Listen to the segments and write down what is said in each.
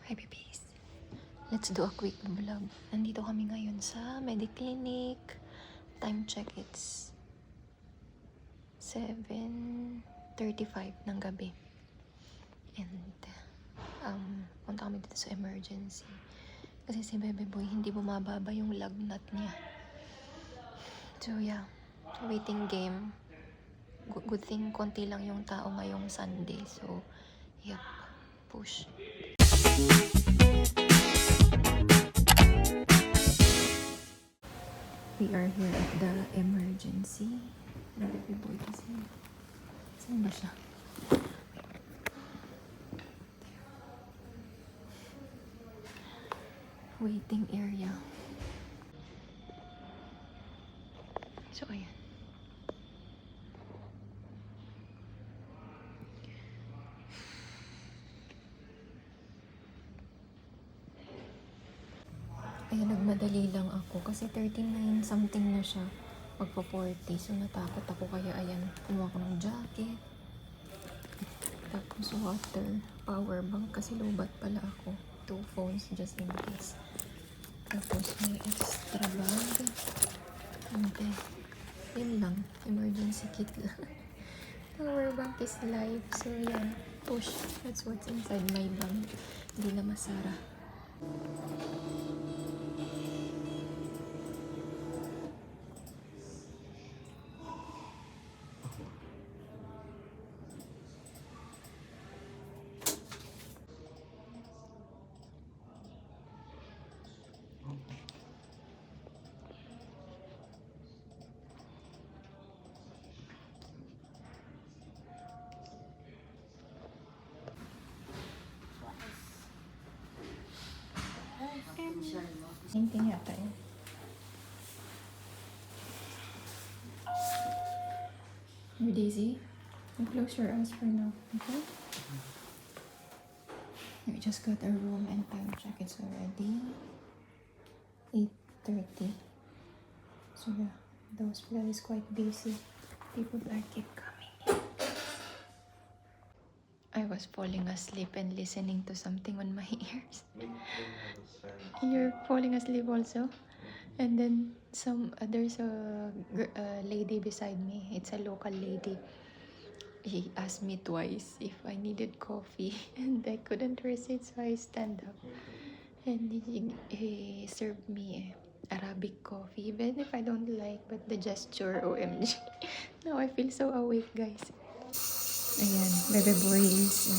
Hi babies! Let's do a quick vlog. Nandito kami ngayon sa Mediclinic. Time check, it's 7:35 ng gabi. And punta kami dito sa emergency. Kasi si Bebe Boy hindi bumababa yung lagnat niya. So yeah, waiting game. Good thing konti lang yung tao ngayong Sunday. So yep, push. We are here at the emergency. Baby boy kasi. Saan ba siya? Waiting area. So ayan. Ayan, nagmadali lang ako kasi 39 something na siya. Magpa 40. So natakot ako kaya ayan, kumuha ko ng jacket. Tapos water, power bank kasi lobat pala ako. 2 phones just in case. Tapos may extra bag. Okay. Yun lang. Emergency kit lang. Power bank is life. So yeah, push. That's what's inside my bag. Hindi na masara. Anything yata eh. You're dizzy? You close your eyes for now, okay? We just got our room and time check. It's already 8:30. So yeah, the hospital is quite busy. People are keep coming in. I was falling asleep and listening to something on my ears. You're falling asleep also? And then there's a lady beside me. It's a local lady. He asked me twice if I needed coffee and I couldn't resist, so I stand up. And he served me Arabic coffee, even if I don't like, but the gesture, OMG. Now I feel so awake, guys. Ayan, Bebe Boy is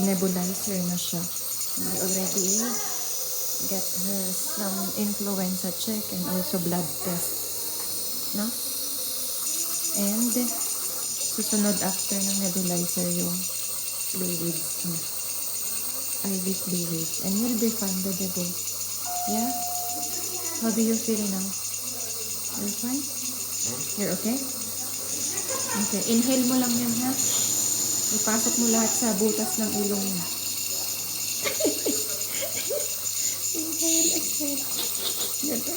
nebulizer na siya. I already get her some influenza check and also blood test. No? And susunod after ng nebulizer yung fluids niya. IV fluids. And you'll be fine, Bebe Boy. Yeah? How do you feel now? You're fine? You're okay? Okay. Inhale mo lang yan, ha? Ipasok mo lahat sa butas ng ilong mo. Inhale, exhale. Ganun.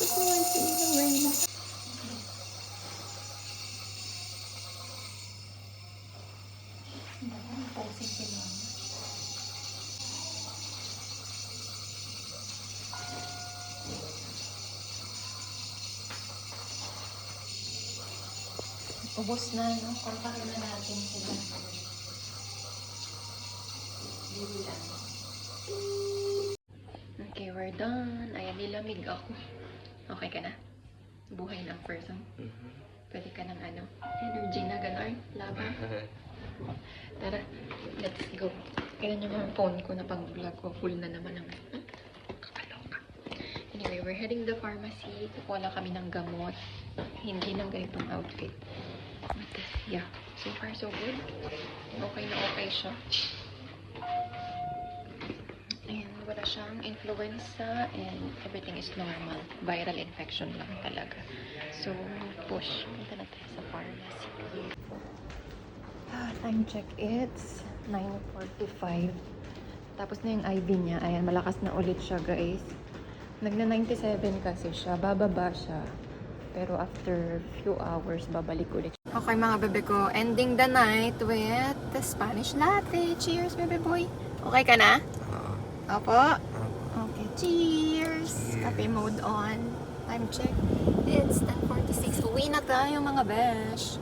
Pasuhay sa ilong ngayon. Ubus na, no? Kontakin na natin sila. Okay, we're done. Ayan, nilamig ako. Okay ka na? Buhay ng person. Pwede ka ng energy na gano'n. Laban. Tara, let's go. Kaya nyo yung phone ko na pang-vlog ko. Full na naman ang kakaloka. Anyway, we're heading to the pharmacy. Kukuha lang kami ng gamot. Hindi ng ganitong outfit. But yeah, so far so good. Okay na okay siya. And wala siyang influenza and everything is normal. Viral infection lang talaga. So, push. Punta na tayo sa pharmacy. Time check, it's 9:45. Tapos na yung IV niya. Ayan, malakas na ulit siya, guys. Nagna-97 kasi siya. Bababa siya. Pero after few hours, babalik ulit siya. Okay mga bebe ko, ending the night with the Spanish latte. Cheers, bebe boy. Okay ka na? Opo. Okay, cheers. Cafe mode on. Time check. It's 10:46. Uwi na tayo mga besh.